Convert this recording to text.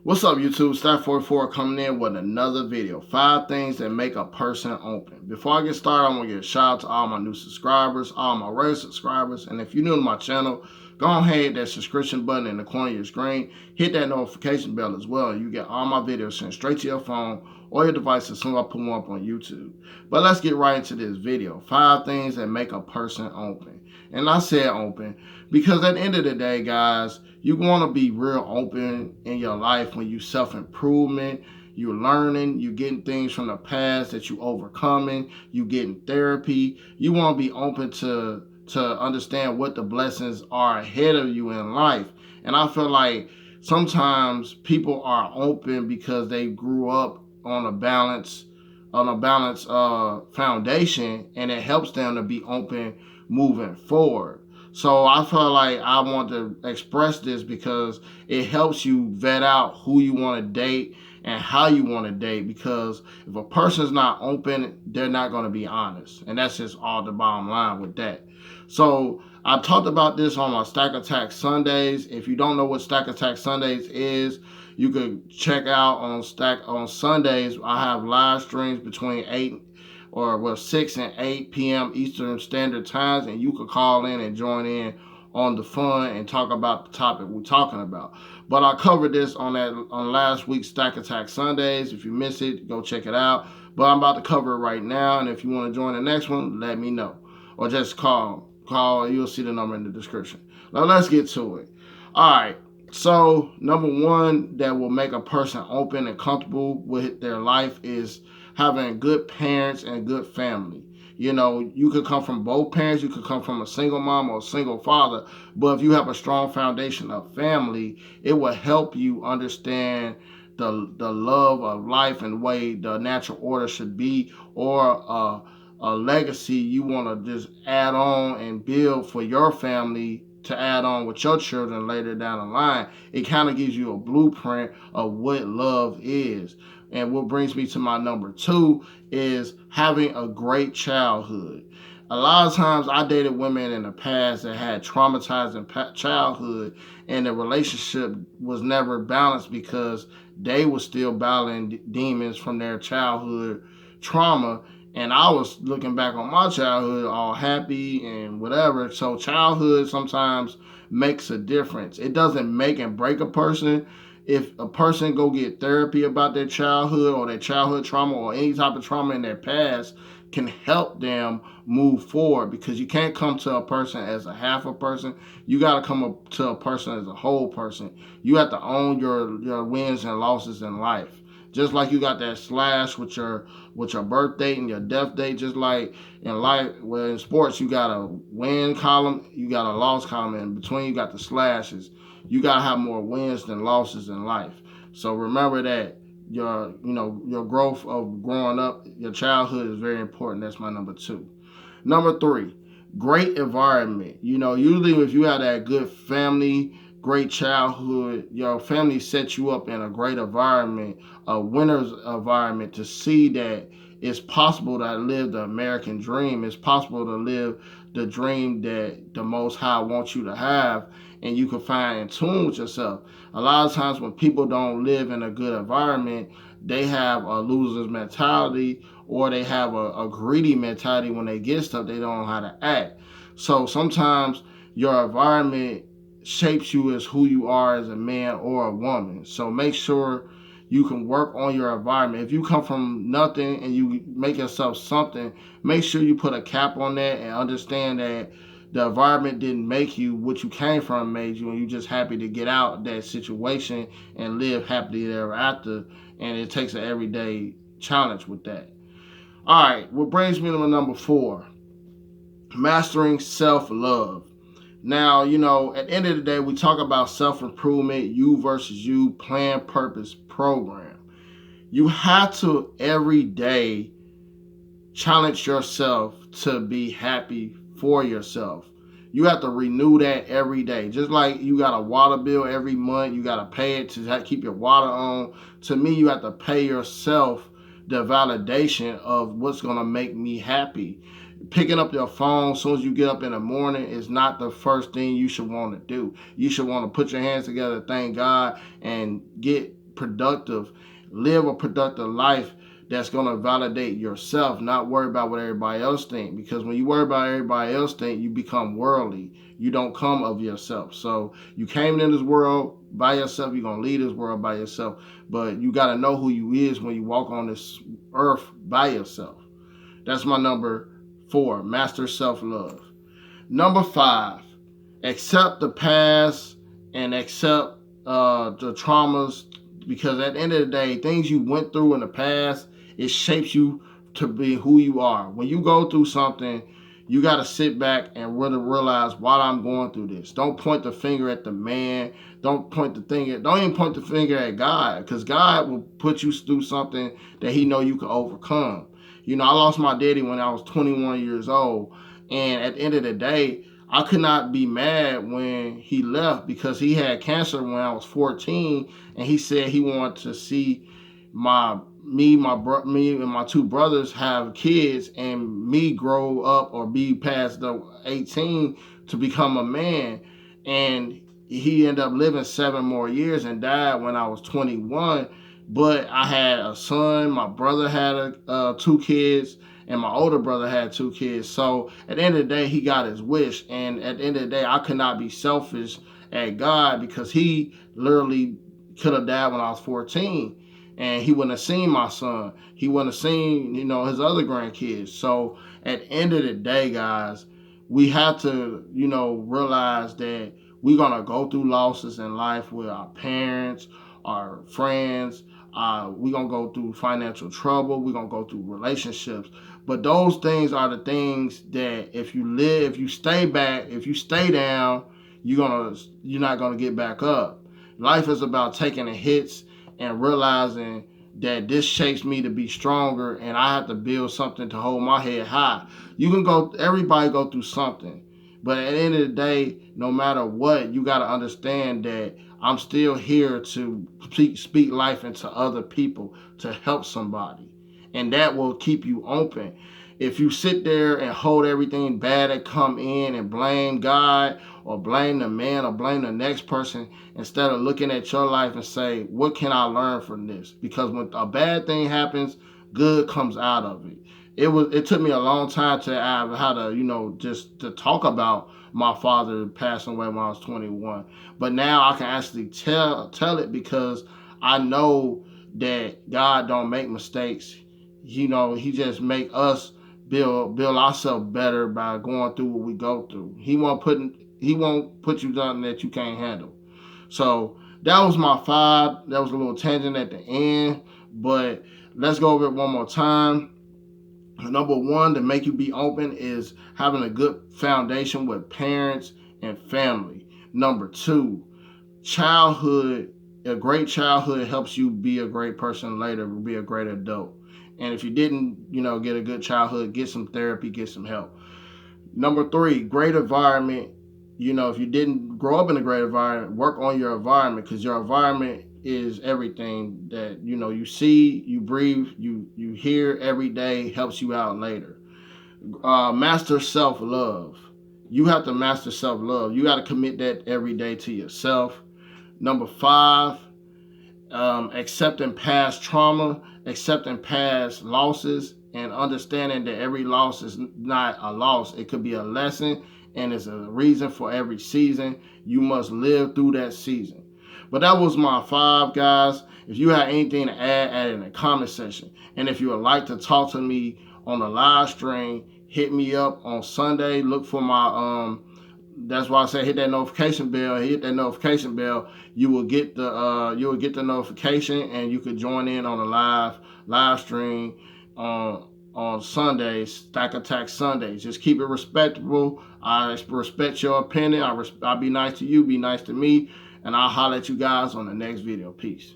What's up, YouTube? Stack44 coming in with another video. 5 things that make a person open. Before I get started, I want to give a shout out to all my new subscribers, all my regular subscribers. And if you're new to my channel, go ahead and hit that subscription button in the corner of your screen. Hit that notification bell as well. You get all my videos sent straight to your phone or your device as soon as I put them up on YouTube. But let's get right into this video. 5 things that make a person open. And I said open because at the end of the day, guys, you want to be real open in your life when you self-improvement, you're learning, you're getting things from the past that you overcoming, you getting therapy. You want to be open to understand what the blessings are ahead of you in life. And I feel like sometimes people are open because they grew up on a balance foundation, and it helps them to be open moving forward. So I feel like I want to express this because it helps you vet out who you want to date and how you want to date. Because if a person's not open, they're not going to be honest, and that's just all the bottom line with that. So I talked about this on my Stack Attack Sundays. If you don't know what Stack Attack Sundays is, you could check out on Sundays. I have live streams between 6 and 8 p.m. Eastern Standard Times, and you could call in and join in on the fun and talk about the topic we're talking about. But I covered this on last week's Stack Attack Sundays. If you missed it, go check it out. But I'm about to cover it right now, and if you want to join the next one, let me know. Or just call. You'll see the number in the description. Now let's get to it. All right. So number one that will make a person open and comfortable with their life is having good parents and good family. You know, you could come from both parents, you could come from a single mom or a single father, but if you have a strong foundation of family, it will help you understand the love of life and the way the natural order should be, or a legacy you want to just add on and build for your family to add on with your children later down the line. It kind of gives you a blueprint of what love is. And what brings me to my number 2 is having a great childhood. A lot of times I dated women in the past that had traumatizing childhood, and the relationship was never balanced because they were still battling demons from their childhood trauma. And I was looking back on my childhood all happy and whatever. So childhood sometimes makes a difference. It doesn't make and break a person. If a person go get therapy about their childhood or their childhood trauma or any type of trauma in their past, can help them move forward, because you can't come to a person as a half a person. You got to come up to a person as a whole person. You have to own your wins and losses in life. Just like you got that slash with your birth date and your death date, just like in life, well, in sports, you got a win column, you got a loss column, and in between you got the slashes. You gotta have more wins than losses in life. So remember that your growth of growing up, your childhood is very important. That's my number 2. Number 3, great environment. Usually if you have that good family, great childhood, your family sets you up in a great environment, a winner's environment, to see that it's possible to live the American dream. It's possible to live the dream that the Most High wants you to have, and you can find in tune with yourself. A lot of times when people don't live in a good environment, they have a loser's mentality, or they have a greedy mentality. When they get stuff, they don't know how to act. So sometimes your environment shapes you as who you are as a man or a woman. So make sure you can work on your environment. If you come from nothing and you make yourself something, make sure you put a cap on that and understand that the environment didn't make you. What you came from made you, and you're just happy to get out that situation and live happily ever after. And it takes an everyday challenge with that. All right, what brings me to number 4, mastering self-love. Now, at the end of the day, we talk about self-improvement, you versus you, plan, purpose, program. You have to every day challenge yourself to be happy for yourself. You have to renew that every day. Just like you got a water bill every month, you got to pay it to keep your water on. To me, you have to pay yourself the validation of what's going to make me happy. Picking up your phone as soon as you get up in the morning is not the first thing you should want to do. You should want to put your hands together, thank God, and get productive, live a productive life that's going to validate yourself, not worry about what everybody else think. Because when you worry about everybody else think, you become worldly. You don't come of yourself. So you came in this world by yourself. You're going to leave this world by yourself. But you got to know who you is when you walk on this earth by yourself. That's my number 4, master self-love. Number 5, accept the past and accept the traumas, because at the end of the day, things you went through in the past, it shapes you to be who you are. When you go through something, you got to sit back and really realize why I'm going through this. Don't point the finger at the man. Don't even point the finger at God, because God will put you through something that he know you can overcome. You know, I lost my daddy when I was 21 years old. And at the end of the day, I could not be mad when he left, because he had cancer when I was 14, and he said he wanted to see me and my 2 brothers have kids, and me grow up or be past the 18 to become a man. And he ended up living 7 more years and died when I was 21. But I had a son, my brother had 2 kids, and my older brother had 2 kids. So at the end of the day, he got his wish. And at the end of the day, I could not be selfish at God, because he literally could have died when I was 14. And he wouldn't have seen my son. He wouldn't have seen, his other grandkids. So at the end of the day, guys, we have to, realize that we're going to go through losses in life with our parents, our friends. We're going to go through financial trouble. We're going to go through relationships. But those things are the things that if you stay back, if you stay down, you're not going to get back up. Life is about taking the hits and realizing that this shapes me to be stronger, and I have to build something to hold my head high. Everybody go through something. But at the end of the day, no matter what, you got to understand that I'm still here to speak life into other people, to help somebody. And that will keep you open. If you sit there and hold everything bad that come in and blame God or blame the man or blame the next person, instead of looking at your life and say, what can I learn from this? Because when a bad thing happens, good comes out of it. It took me a long time to have how to, just to talk about my father passing away when I was 21. But now I can actually tell it, because I know that God don't make mistakes. He just make us build ourselves better by going through what we go through. He won't put you something that you can't handle. So that was my 5. That was a little tangent at the end, but let's go over it one more time. Number 1, to make you be open, is having a good foundation with parents and family. Number 2, a great childhood helps you be a great person later, be a great adult. And if you didn't, get a good childhood, get some therapy, get some help. Number 3, great environment. If you didn't grow up in a great environment, work on your environment, because your environment is everything that, you see, you breathe, you hear every day, helps you out later. Master self-love. You have to master self-love. You got to commit that every day to yourself. Number 5, accepting past trauma, accepting past losses, and understanding that every loss is not a loss. It could be a lesson, and it's a reason for every season. You must live through that season. But that was my 5, guys. If you have anything to add it in the comment section. And if you would like to talk to me on the live stream, hit me up on Sunday. Look for my that's why I say hit that notification bell. Hit that notification bell. You will get the notification, and you could join in on the live stream on Sundays, Stack Attack Sundays. Just keep it respectable. I respect your opinion. I'll be nice to you. Be nice to me. And I'll holler at you guys on the next video. Peace.